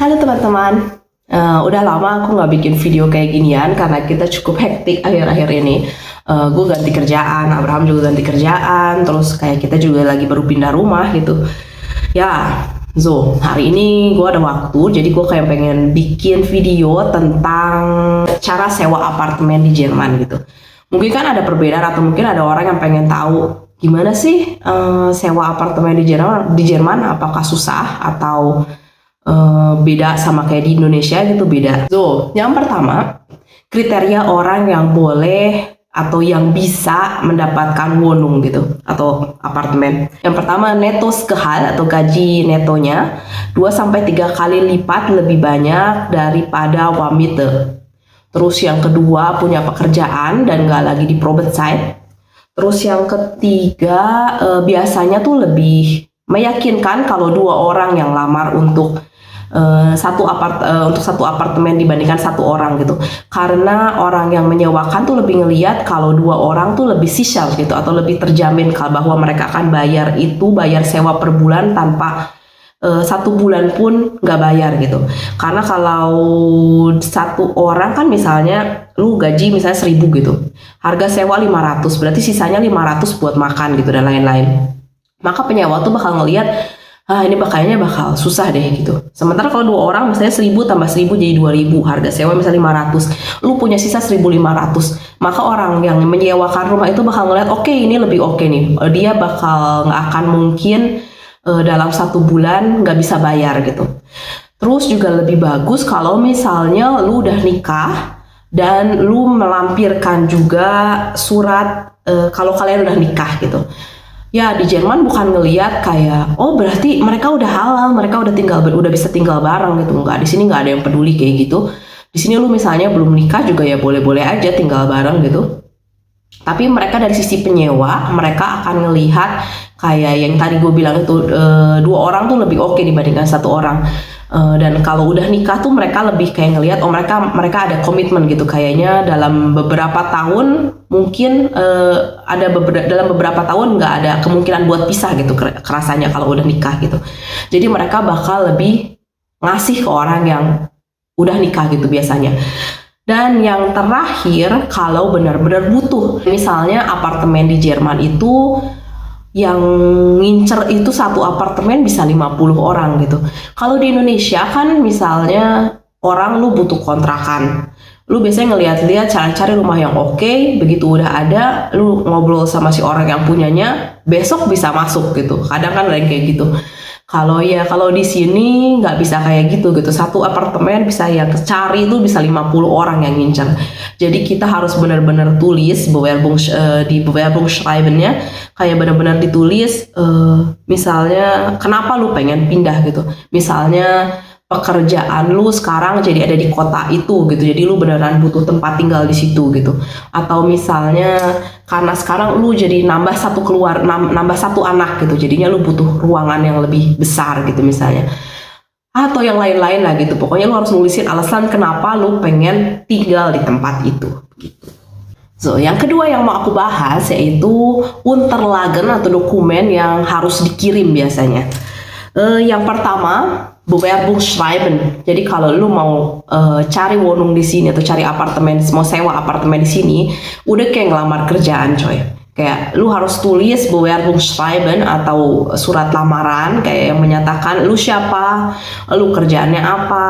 Halo teman-teman. Udah lama aku nggak bikin video kayak ginian karena kita cukup hektik akhir-akhir ini. Gue ganti kerjaan, Abraham juga ganti kerjaan, terus kayak kita juga lagi baru pindah rumah gitu. Ya, hari ini gue ada waktu, jadi gue kayak pengen bikin video tentang cara sewa apartemen di Jerman gitu. Mungkin kan ada perbedaan atau mungkin ada orang yang pengen tahu gimana sih sewa apartemen di Jerman, apakah susah atau beda sama kayak di Indonesia gitu, beda. Yang pertama, kriteria orang yang boleh atau yang bisa mendapatkan wohnung gitu atau apartemen. Yang pertama, Nettogehalt atau gaji netonya 2-3 kali lipat lebih banyak daripada Warmmiete. Terus yang kedua, punya pekerjaan dan nggak lagi di Probezeit. Terus yang ketiga, biasanya tuh lebih meyakinkan kalau dua orang yang lamar untuk satu apartemen dibandingkan satu orang gitu, karena orang yang menyewakan tuh lebih ngelihat kalau dua orang tuh lebih sicher gitu atau lebih terjamin bahwa mereka akan bayar sewa per bulan tanpa 1 bulan pun nggak bayar gitu. Karena kalau satu orang kan misalnya lu gaji misalnya 1.000 gitu, harga sewa 500, berarti sisanya 500 buat makan gitu dan lain-lain. Maka penyewa tuh bakal ngelihat ini kayaknya bakal susah deh gitu. Sementara kalau dua orang misalnya 1.000 tambah 1.000 jadi 2.000, harga sewa misalnya 500, lu punya sisa 1.500, maka orang yang menyewakan rumah itu bakal ngeliat oke, ini lebih oke nih, dia bakal nggak akan mungkin dalam 1 bulan nggak bisa bayar gitu. Terus juga lebih bagus kalau misalnya lu udah nikah dan lu melampirkan juga surat kalau kalian udah nikah gitu. Ya, di Jerman bukan ngelihat kayak berarti mereka udah halal, mereka udah bisa tinggal bareng gitu. Enggak, di sini nggak ada yang peduli kayak gitu. Di sini lu misalnya belum nikah juga ya boleh-boleh aja tinggal bareng gitu. Tapi mereka dari sisi penyewa, mereka akan ngelihat kayak yang tadi gue bilang itu, 2 orang tuh lebih oke dibandingkan 1 orang. Dan kalau udah nikah tuh mereka lebih kayak ngelihat mereka ada komitmen gitu, kayaknya dalam beberapa tahun mungkin dalam beberapa tahun nggak ada kemungkinan buat pisah gitu kerasanya kalau udah nikah gitu. Jadi mereka bakal lebih ngasih ke orang yang udah nikah gitu biasanya. Dan yang terakhir, kalau benar-benar butuh, misalnya apartemen di Jerman itu yang ngincer itu satu apartemen bisa 50 orang gitu. Kalau di Indonesia kan misalnya orang lu butuh kontrakan, lu biasanya ngeliat-liat cari-cari rumah yang oke, begitu udah ada, lu ngobrol sama si orang yang punyanya, besok bisa masuk gitu. Kadang kan ada yang kayak gitu. Kalau di sini nggak bisa kayak gitu. Satu apartemen bisa yang cari itu bisa 50 orang yang ngincer. Jadi kita harus benar-benar tulis di Bewerbungsschreibennya, kayak benar-benar ditulis misalnya kenapa lu pengen pindah gitu. Misalnya pekerjaan lu sekarang jadi ada di kota itu gitu, jadi lu beneran butuh tempat tinggal di situ gitu. Atau misalnya karena sekarang lu jadi nambah satu anak gitu, jadinya lu butuh ruangan yang lebih besar gitu misalnya, atau yang lain-lain lah gitu. Pokoknya lu harus nulisin alasan kenapa lu pengen tinggal di tempat itu gitu. Yang kedua yang mau aku bahas yaitu Unterlagen atau dokumen yang harus dikirim biasanya. Yang pertama, Bewerbungsschreiben. Jadi kalau lu mau cari wohnung di sini atau cari apartemen, mau sewa apartemen di sini, udah kayak ngelamar kerjaan coy. Kayak lu harus tulis Bewerbungsschreiben atau surat lamaran kayak yang menyatakan lu siapa, lu kerjaannya apa,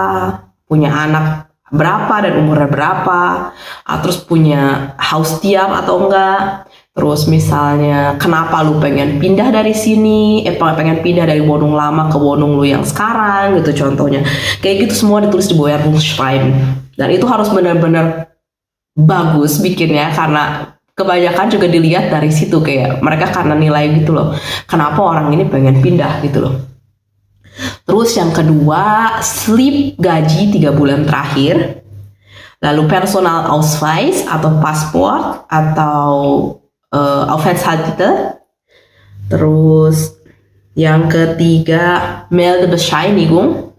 punya anak berapa dan umurnya berapa, terus punya Haustier atau enggak. Terus misalnya kenapa lu pengen pindah dari sini, pengen pindah dari wohnung lama ke wohnung lu yang sekarang gitu contohnya. Kayak gitu semua ditulis di Bewerbungsschreiben. Dan itu harus benar-benar bagus bikinnya, karena kebanyakan juga dilihat dari situ, kayak mereka karena nilai gitu loh. Kenapa orang ini pengen pindah gitu loh. Terus yang kedua, slip gaji 3 bulan terakhir. Lalu Personalausweis atau paspor atau Aufenthaltstitel. Terus yang ketiga, Meldebescheinigung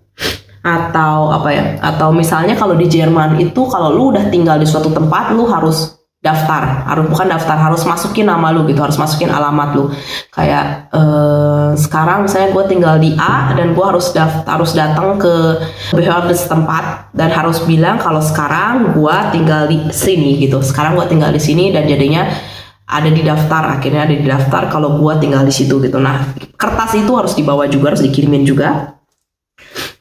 atau apa ya? Atau misalnya kalau di Jerman itu kalau lu udah tinggal di suatu tempat, lu harus harus masukin nama lu gitu, harus masukin alamat lu. Kayak sekarang misalnya gue tinggal di A dan gue harus datang ke BHRD setempat dan harus bilang kalau sekarang gue tinggal di sini gitu. Sekarang gue tinggal di sini dan jadinya akhirnya ada di daftar kalau gue tinggal di situ gitu. Nah, kertas itu harus dibawa juga, harus dikirimin juga.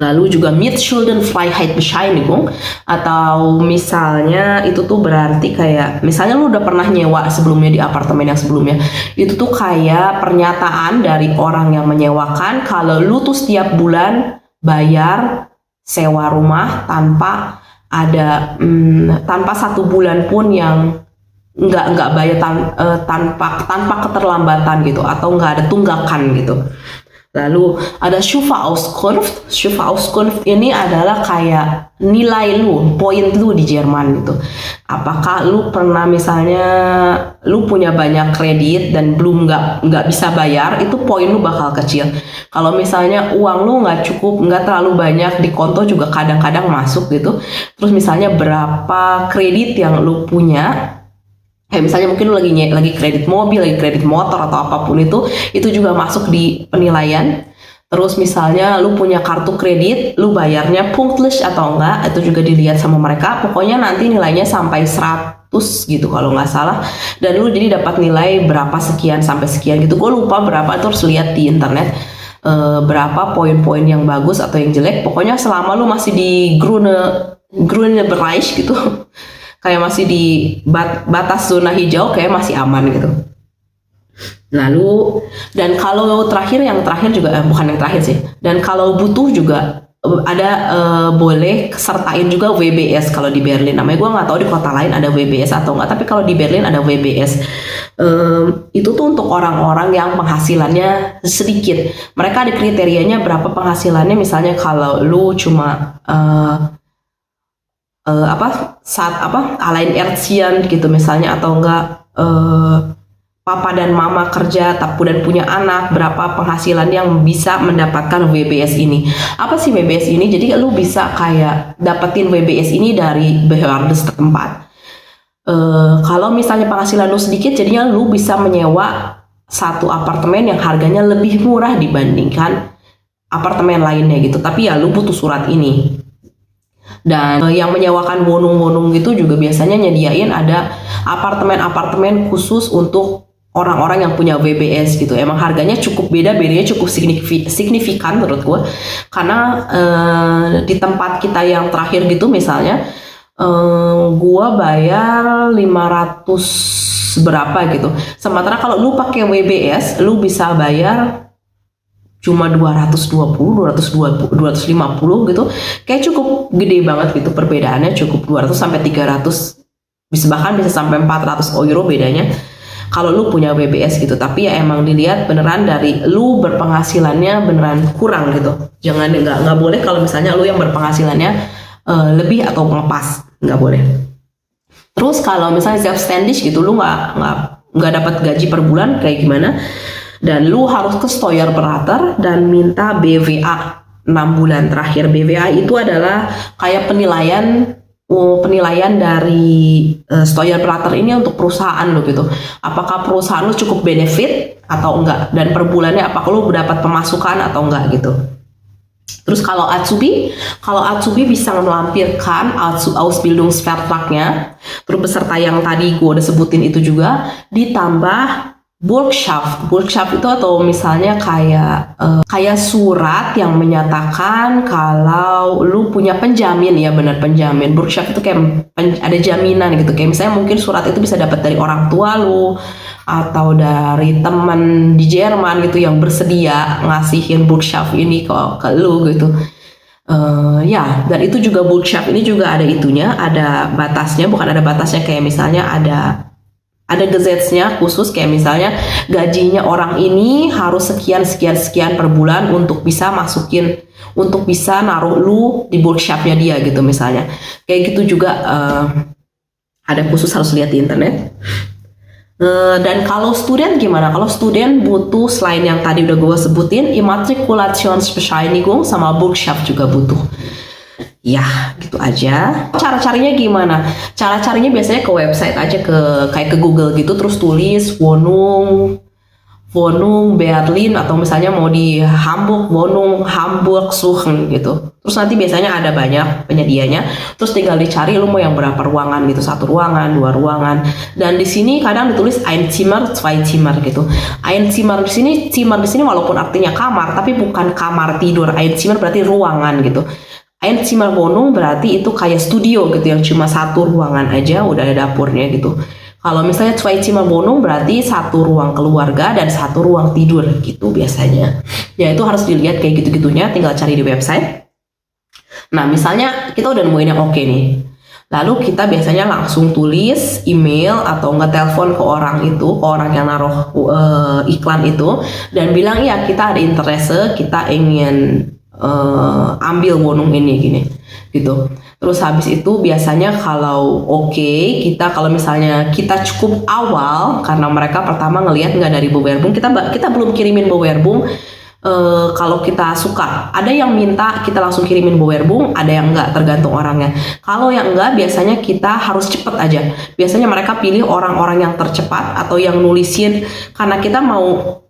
Lalu juga mit schulden Freiheit Bescheinigung, atau misalnya itu tuh berarti kayak misalnya lu udah pernah nyewa sebelumnya di apartemen yang sebelumnya, itu tuh kayak pernyataan dari orang yang menyewakan kalau lu tuh setiap bulan bayar sewa rumah tanpa ada tanpa 1 bulan pun yang nggak bayar tanpa keterlambatan gitu, atau nggak ada tunggakan gitu. Lalu ada Schufa-Auskunft. Schufa-Auskunft ini adalah kayak nilai lu, poin lu di Jerman gitu. Apakah lu pernah misalnya lu punya banyak kredit dan belum nggak bisa bayar, itu poin lu bakal kecil. Kalau misalnya uang lu nggak terlalu banyak di konto juga kadang-kadang masuk gitu. Terus misalnya berapa kredit yang lu punya, kayak misalnya mungkin lu lagi kredit mobil, lagi kredit motor atau apapun itu juga masuk di penilaian. Terus misalnya lu punya kartu kredit, lu bayarnya punktlich atau enggak, itu juga dilihat sama mereka. Pokoknya nanti nilainya sampai 100 gitu kalau nggak salah. Dan lu jadi dapat nilai berapa sekian sampai sekian gitu. Gue lupa berapa, itu harus lihat di internet berapa poin-poin yang bagus atau yang jelek. Pokoknya selama lu masih di grüne Bereich gitu, kayak masih di batas zona hijau, kayak masih aman gitu. Lalu dan kalau yang terakhir juga bukan yang terakhir sih. Dan kalau butuh juga ada boleh sertain juga WBS kalau di Berlin. Namanya gue nggak tahu di kota lain ada WBS atau enggak, tapi kalau di Berlin ada WBS. Itu tuh untuk orang-orang yang penghasilannya sedikit. Mereka ada kriterianya berapa penghasilannya. Misalnya kalau lu cuma Alleinerziehend gitu misalnya, atau enggak papa dan mama kerja dan punya anak, berapa penghasilan yang bisa mendapatkan WBS ini. Apa sih WBS ini? Jadi lu bisa kayak dapetin WBS ini dari BHRD setempat. Kalau misalnya penghasilan lu sedikit, jadinya lu bisa menyewa satu apartemen yang harganya lebih murah dibandingkan apartemen lainnya gitu. Tapi ya lu butuh surat ini. Dan yang menyewakan wonung-wonung gitu juga biasanya nyediain ada apartemen-apartemen khusus untuk orang-orang yang punya WBS gitu. Emang harganya bedanya cukup signifikan menurut gue. Karena di tempat kita yang terakhir gitu misalnya, gue bayar 500 berapa gitu. Sementara kalau lu pakai WBS, lu bisa bayar cuma 220, 250 gitu. Kayak cukup gede banget gitu perbedaannya, cukup 200 sampai 300, bahkan bisa sampai 400 euro bedanya kalau lu punya WBS gitu. Tapi ya emang dilihat beneran dari lu berpenghasilannya beneran kurang gitu. Jangan, nggak boleh kalau misalnya lu yang berpenghasilannya lebih atau ngepas, nggak boleh. Terus kalau misalnya selbstständig gitu, lu nggak dapat gaji per bulan kayak gimana? Dan lu harus ke Steuerberater dan minta BWA 6 bulan terakhir. BWA itu adalah kayak penilaian dari Steuerberater ini untuk perusahaan lu gitu. Apakah perusahaan lu cukup benefit atau enggak, dan per bulannya apakah lu dapat pemasukan atau enggak gitu. Terus kalau Azubi bisa melampirkan Ausbildungsvertragnya, terus beserta yang tadi gue udah sebutin itu juga, ditambah Bürgschaft itu, atau misalnya kayak surat yang menyatakan kalau lu punya penjamin, ya benar, penjamin. Bürgschaft itu kayak ada jaminan gitu. Kayak misalnya mungkin surat itu bisa dapat dari orang tua lu atau dari teman di Jerman gitu yang bersedia ngasihin Bürgschaft ini ke lu gitu. Ya, dan itu juga Bürgschaft ini juga ada itunya, ada batasnya, bukan ada batasnya kayak misalnya ada Gesetznya khusus, kayak misalnya gajinya orang ini harus sekian per bulan untuk bisa naruh lu di Bürgschaftnya dia gitu misalnya. Kayak gitu juga ada khusus, harus lihat di internet. Dan kalau student gimana? Kalau student butuh selain yang tadi udah gue sebutin, Immatrikulationsbescheinigung sama Bürgschaft juga butuh. Ya, gitu aja. Cara carinya gimana? Cara carinya biasanya ke website aja, kayak ke Google gitu, terus tulis Wohnung Berlin, atau misalnya mau di Hamburg, Wohnung Hamburg suchen gitu. Terus nanti biasanya ada banyak penyedianya. Terus tinggal dicari lu mau yang berapa ruangan gitu, 1 ruangan, 2 ruangan. Dan di sini kadang ditulis ein Zimmer, zwei Zimmer gitu. Ein Zimmer di sini, Zimmer di sini walaupun artinya kamar, tapi bukan kamar tidur. Ein Zimmer berarti ruangan gitu. Ein Zimmer Wohnung berarti itu kayak studio gitu, yang cuma 1 ruangan aja udah ada dapurnya gitu. Kalau misalnya zwei Zimmer Wohnung berarti 1 ruang keluarga dan 1 ruang tidur gitu biasanya. Ya itu harus dilihat kayak gitu-gitunya, tinggal cari di website. Nah misalnya kita udah nemuin yang oke nih. Lalu kita biasanya langsung tulis email atau nggak telepon ke orang itu, ke orang yang naruh iklan itu, dan bilang ya kita ada interest, kita ingin ambil Wohnung ini gini gitu. Terus habis itu biasanya kalau kita kalau misalnya kita cukup awal, karena mereka pertama ngelihat nggak dari Bewerbung, kita belum kirimin Bewerbung. Kalau kita suka, ada yang minta kita langsung kirimin Bewerbung, ada yang enggak, tergantung orangnya. Kalau yang enggak, biasanya kita harus cepet aja. Biasanya mereka pilih orang-orang yang tercepat atau yang nulisin, karena kita mau,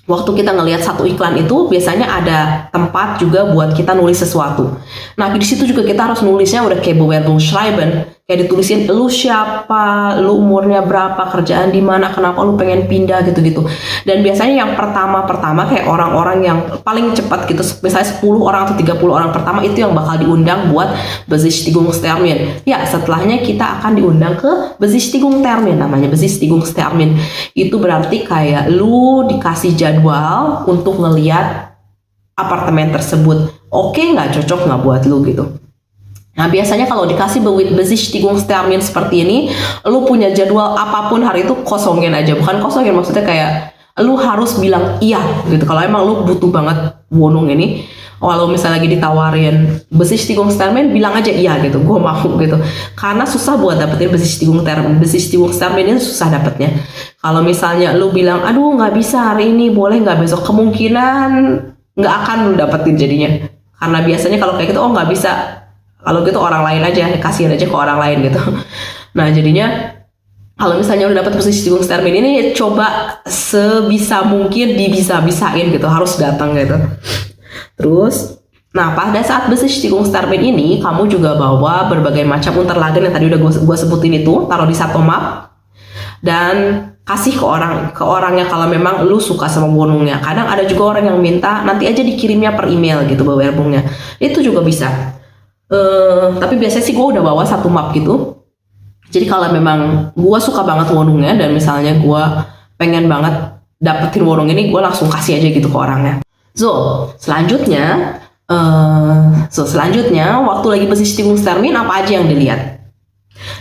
waktu kita ngelihat satu iklan itu biasanya ada tempat juga buat kita nulis sesuatu. Nah di situ juga kita harus nulisnya udah kayak Bewerbung schreiben, kayak ditulisin lu siapa, lu umurnya berapa, kerjaan di mana, kenapa lu pengen pindah gitu-gitu. Dan biasanya yang pertama kayak orang-orang yang paling cepat gitu, misalnya 10 orang atau 30 orang pertama itu yang bakal diundang buat Besichtigungstermin. Ya setelahnya kita akan diundang ke Besichtigungstermin, namanya Besichtigungstermin. Itu berarti kayak lu dikasih jadwal untuk ngeliat apartemen tersebut, oke nggak, cocok nggak buat lu gitu. Nah biasanya kalau dikasih Besichtigungstermin seperti ini, lu punya jadwal apapun hari itu kosongin aja. Bukan kosongin, maksudnya kayak lu harus bilang iya gitu. Kalau emang lu butuh banget Wohnung ini, walau misalnya lagi ditawarin Besichtigungstermin, bilang aja iya gitu, gue mau gitu. Karena susah buat dapetin Besichtigungstermin ini susah dapetnya. Kalau misalnya lu bilang, aduh nggak bisa hari ini, boleh nggak besok, kemungkinan nggak akan lu dapetin jadinya. Karena biasanya kalau kayak gitu, oh nggak bisa, kalau gitu orang lain aja, kasihin aja ke orang lain gitu. Nah jadinya kalau misalnya udah dapet Besichtigungstermin ini, coba sebisa mungkin dibisa-bisain gitu, harus datang gitu. Terus, nah pada saat Besichtigungstermin ini, kamu juga bawa berbagai macam Unterlagen yang tadi udah gue sebutin itu, taruh di satu map dan kasih ke orangnya kalau memang lu suka sama Wohnungnya. Kadang ada juga orang yang minta nanti aja dikirimnya per email gitu Bewerbungnya, itu juga bisa. Tapi biasanya sih gue udah bawa satu map gitu. Jadi kalau memang gue suka banget Wohnungnya dan misalnya gue pengen banget dapetin Wohnung ini, gue langsung kasih aja gitu ke orangnya. Selanjutnya waktu lagi Besichtigungstermin apa aja yang dilihat?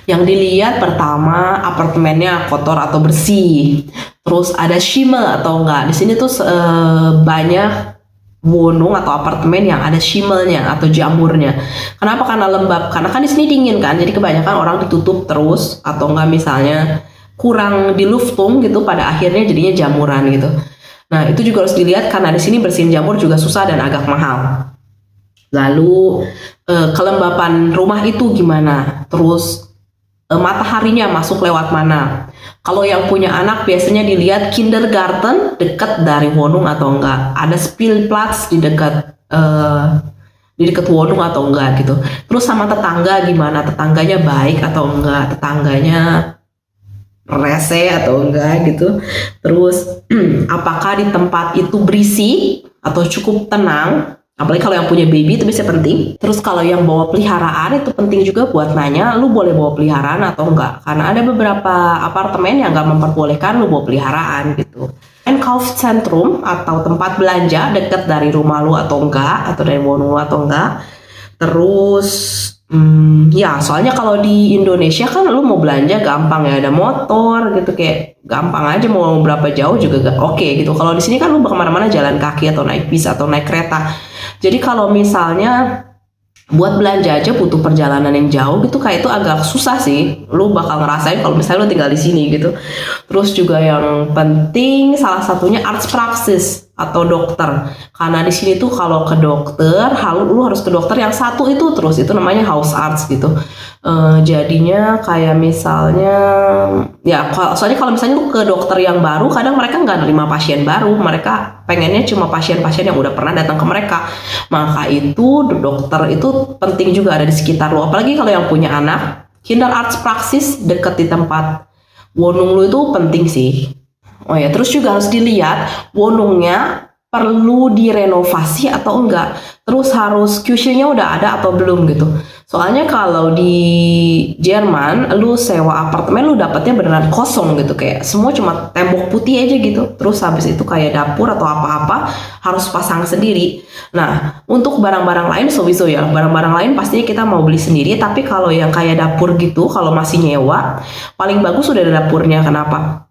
Yang dilihat pertama apartemennya kotor atau bersih, terus ada Schimmel atau enggak. Di sini tuh banyak Wohnung atau apartemen yang ada Schimmelnya atau jamurnya. Kenapa? Karena lembab. Karena kan di sini dingin kan, jadi kebanyakan orang ditutup terus atau enggak misalnya kurang di luftung gitu, pada akhirnya jadinya jamuran gitu. Nah itu juga harus dilihat karena di sini bersihin jamur juga susah dan agak mahal. Lalu kelembapan rumah itu gimana? Terus mataharinya masuk lewat mana? Kalau yang punya anak biasanya dilihat kindergarten dekat dari Wohnung atau enggak, ada Spielplatz di dekat Wohnung atau enggak gitu. Terus sama tetangga gimana? Tetangganya baik atau enggak? Tetangganya rese atau enggak gitu. Terus apakah di tempat itu berisik atau cukup tenang? Apalagi kalau yang punya baby itu bisa penting. Terus kalau yang bawa peliharaan itu penting juga buat nanya, lu boleh bawa peliharaan atau enggak. Karena ada beberapa apartemen yang enggak memperbolehkan lu bawa peliharaan gitu. Einkaufszentrum atau tempat belanja dekat dari rumah lu atau enggak, atau dari Wohnung lu atau enggak. Terus ya soalnya kalau di Indonesia kan lu mau belanja gampang ya, ada motor gitu, kayak gampang aja mau berapa jauh juga oke gitu. Kalau di sini kan lu kemana-mana jalan kaki atau naik bis atau naik kereta. Jadi kalau misalnya buat belanja aja butuh perjalanan yang jauh gitu, kayak itu agak susah sih. Lu bakal ngerasain kalau misalnya lu tinggal di sini gitu. Terus juga yang penting salah satunya Arztpraxis. atau dokter. Karena di sini tuh kalau ke dokter, lu harus ke dokter yang satu itu terus, itu namanya house arts gitu. Jadinya kayak misalnya ya soalnya kalau misalnya lu ke dokter yang baru, kadang mereka nggak nerima pasien baru, mereka pengennya cuma pasien-pasien yang udah pernah datang ke mereka. Maka itu dokter itu penting juga ada di sekitar lu, apalagi kalau yang punya anak. Kinder Arts Praxis deket di tempat wonung lu itu penting sih. Oh ya, terus juga harus dilihat wonungnya perlu direnovasi atau enggak. Terus harus QC-nya udah ada atau belum gitu. Soalnya kalau di Jerman, lu sewa apartemen lu dapetnya beneran kosong gitu, kayak semua cuma tembok putih aja gitu. Terus habis itu kayak dapur atau apa-apa harus pasang sendiri. Nah, untuk barang-barang lain sowieso ya, barang-barang lain pastinya kita mau beli sendiri. Tapi kalau yang kayak dapur gitu, kalau masih nyewa, paling bagus udah ada dapurnya. Kenapa?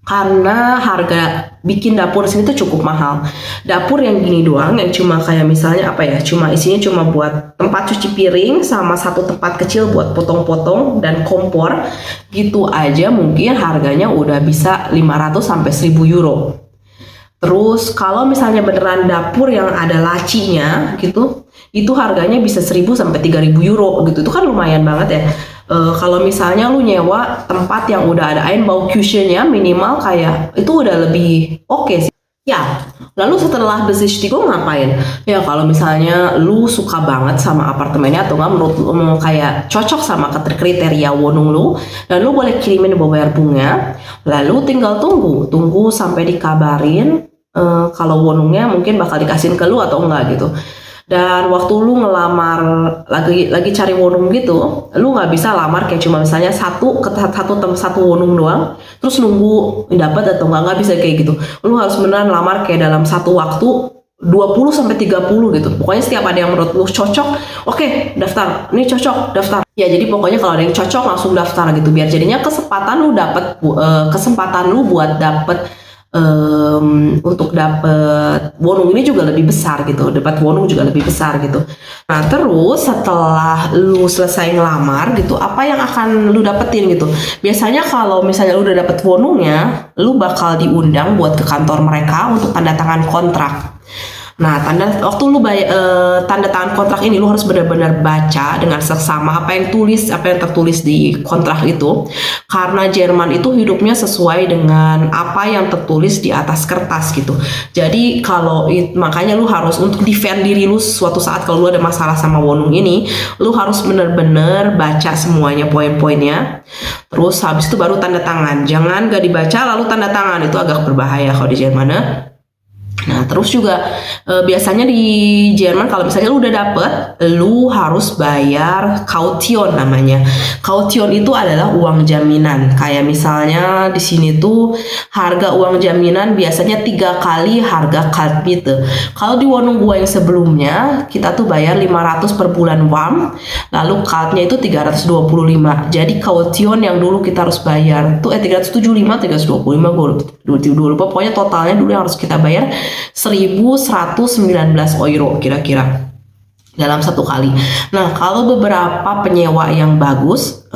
Karena harga bikin dapur sini tuh cukup mahal. Dapur yang gini doang, yang cuma kayak misalnya apa ya, cuma isinya cuma buat tempat cuci piring sama satu tempat kecil buat potong-potong dan kompor, gitu aja mungkin harganya udah bisa 500 sampai 1000 euro. Terus kalau misalnya beneran dapur yang ada lacinya gitu, itu harganya bisa 1000 sampai 3000 euro gitu. Itu kan lumayan banget ya. Kalau misalnya lu nyewa tempat yang udah ada bau QC-nya minimal kayak itu udah lebih oke sih. Ya, lalu setelah besichtigung ngapain? Ya kalau misalnya lu suka banget sama apartemennya atau nggak menurut lu kayak cocok sama kriteria wonung lu, dan lu boleh kirimin bayar bunga, lalu tinggal tunggu sampai dikabarin kalau wonungnya mungkin bakal dikasihin ke lu atau enggak gitu. Dan waktu lu ngelamar lagi cari wonung gitu, lu nggak bisa lamar kayak cuma misalnya satu wonung doang, terus nunggu dapat atau nggak bisa kayak gitu. Lu harus beneran lamar kayak dalam satu waktu 20 sampai 30 gitu. Pokoknya setiap ada yang menurut lu cocok, oke, daftar. Ini cocok, daftar. Ya jadi pokoknya kalau ada yang cocok langsung daftar gitu, biar jadinya kesempatan lu buat dapet untuk dapet wonung ini juga lebih besar gitu, dapat wonung juga lebih besar gitu. Nah terus setelah lu selesai ngelamar gitu, apa yang akan lu dapetin gitu? Biasanya kalau misalnya lu udah dapet wonungnya, lu bakal diundang buat ke kantor mereka untuk tanda tangan kontrak. Nah, waktu lu tanda tangan kontrak ini, lu harus benar-benar baca dengan seksama apa yang tertulis di kontrak itu, karena Jerman itu hidupnya sesuai dengan apa yang tertulis di atas kertas gitu. Jadi makanya lu harus untuk defend diri lu suatu saat kalau lu ada masalah sama wonung ini, lu harus benar-benar baca semuanya poin-poinnya. Terus habis itu baru tanda tangan. Jangan gak dibaca lalu tanda tangan, itu agak berbahaya kalau di Jerman. Nah terus juga biasanya di Jerman kalau misalnya lu udah dapet, lu harus bayar Kaution namanya. Kaution itu adalah uang jaminan. Kayak misalnya di sini tuh harga uang jaminan biasanya 3 kali harga Kaltmiete. Kalau di wonung gua yang sebelumnya kita tuh bayar 500 per bulan warm, lalu Kaltnya itu 325. Jadi Kaution yang dulu kita harus bayar tuh 375, 325 gue lupa. Pokoknya totalnya dulu yang harus kita bayar 1119 euro kira-kira dalam satu kali. Nah kalau beberapa penyewa yang bagus,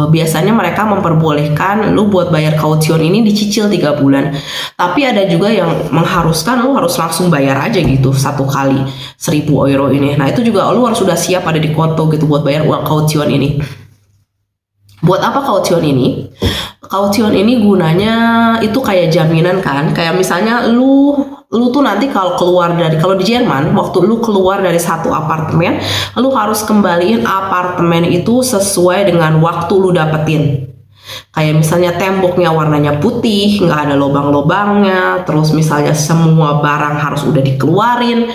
biasanya mereka memperbolehkan lu buat bayar kaution ini dicicil 3 bulan. Tapi ada juga yang mengharuskan lu harus langsung bayar aja gitu satu kali 1000 euro ini. Nah itu juga lu harus sudah siap ada di konto gitu buat bayar uang kaution ini. Buat apa kaution ini? Kaution ini gunanya itu kayak jaminan kan, kayak misalnya lu tuh nanti kalau di Jerman, waktu lu keluar dari satu apartemen, lu harus kembaliin apartemen itu sesuai dengan waktu lu dapetin. Kayak misalnya temboknya warnanya putih, nggak ada lubang-lubangnya, terus misalnya semua barang harus udah dikeluarin.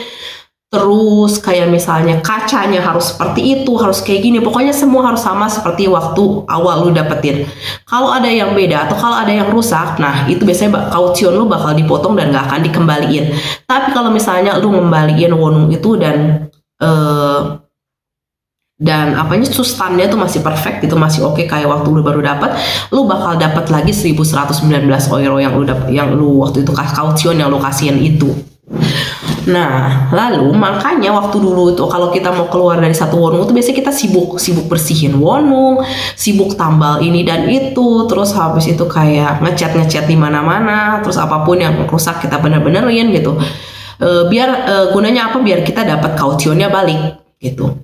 Terus kayak misalnya kacanya harus seperti itu, harus kayak gini. Pokoknya semua harus sama seperti waktu awal lu dapetin. Kalau ada yang beda atau kalau ada yang rusak, nah itu biasanya kaution lu bakal dipotong dan gak akan dikembaliin. Tapi kalau misalnya lu ngembaliin wonung itu dan sustannya tuh masih perfect gitu, masih oke kayak waktu lu baru dapat, lu bakal dapat lagi 1119 euro yang lu waktu itu kaution yang lu kasihin itu. Nah, lalu makanya waktu dulu itu kalau kita mau keluar dari satu wonung itu biasanya kita sibuk bersihin wonung, sibuk tambal ini dan itu, terus habis itu kayak ngecat di mana-mana, terus apapun yang rusak kita bener-benerin gitu. Gunanya apa? Biar kita dapat kautionnya balik gitu.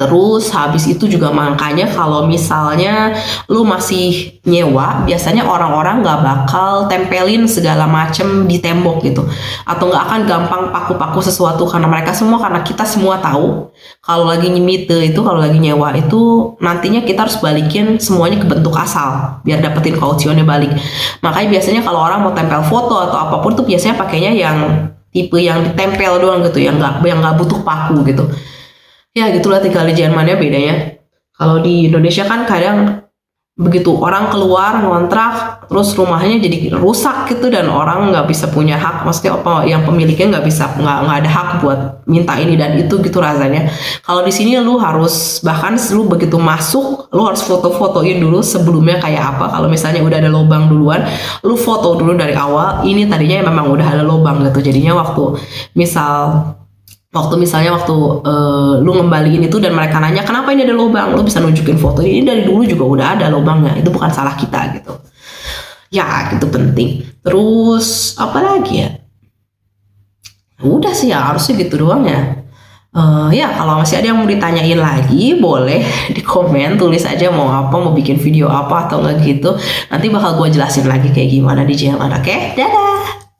Terus habis itu juga makanya kalau misalnya lu masih nyewa, biasanya orang-orang nggak bakal tempelin segala macem di tembok gitu, atau nggak akan gampang paku-paku sesuatu karena kita semua tahu kalau lagi kalau lagi nyewa itu nantinya kita harus balikin semuanya ke bentuk asal biar dapetin kautionnya balik. Makanya biasanya kalau orang mau tempel foto atau apapun tuh biasanya pakainya yang tipe yang ditempel doang gitu, yang nggak butuh paku gitu. Ya gitulah tinggal di Jermannya bedanya. Kalau di Indonesia kan kadang begitu orang keluar ngontrak terus rumahnya jadi rusak gitu dan orang nggak bisa punya hak, maksudnya apa yang pemiliknya nggak ada hak buat minta ini dan itu gitu rasanya. Kalau di sini lu harus bahkan lu begitu masuk lu harus foto-fotoin dulu sebelumnya kayak apa. Kalau misalnya udah ada lubang duluan, lu foto dulu dari awal ini tadinya memang udah ada lubang gitu, jadinya waktu misalnya lu ngembaliin itu dan mereka nanya kenapa ini ada lubang, lu bisa nunjukin foto ini dari dulu juga udah ada lubangnya, itu bukan salah kita gitu. Ya gitu penting. Terus apa lagi ya? Udah sih ya harusnya gitu doang ya. Ya kalau masih ada yang mau ditanyain lagi boleh di komen, tulis aja mau bikin video apa atau enggak gitu. Nanti bakal gue jelasin lagi kayak gimana di Jerman. Oke? Dadah.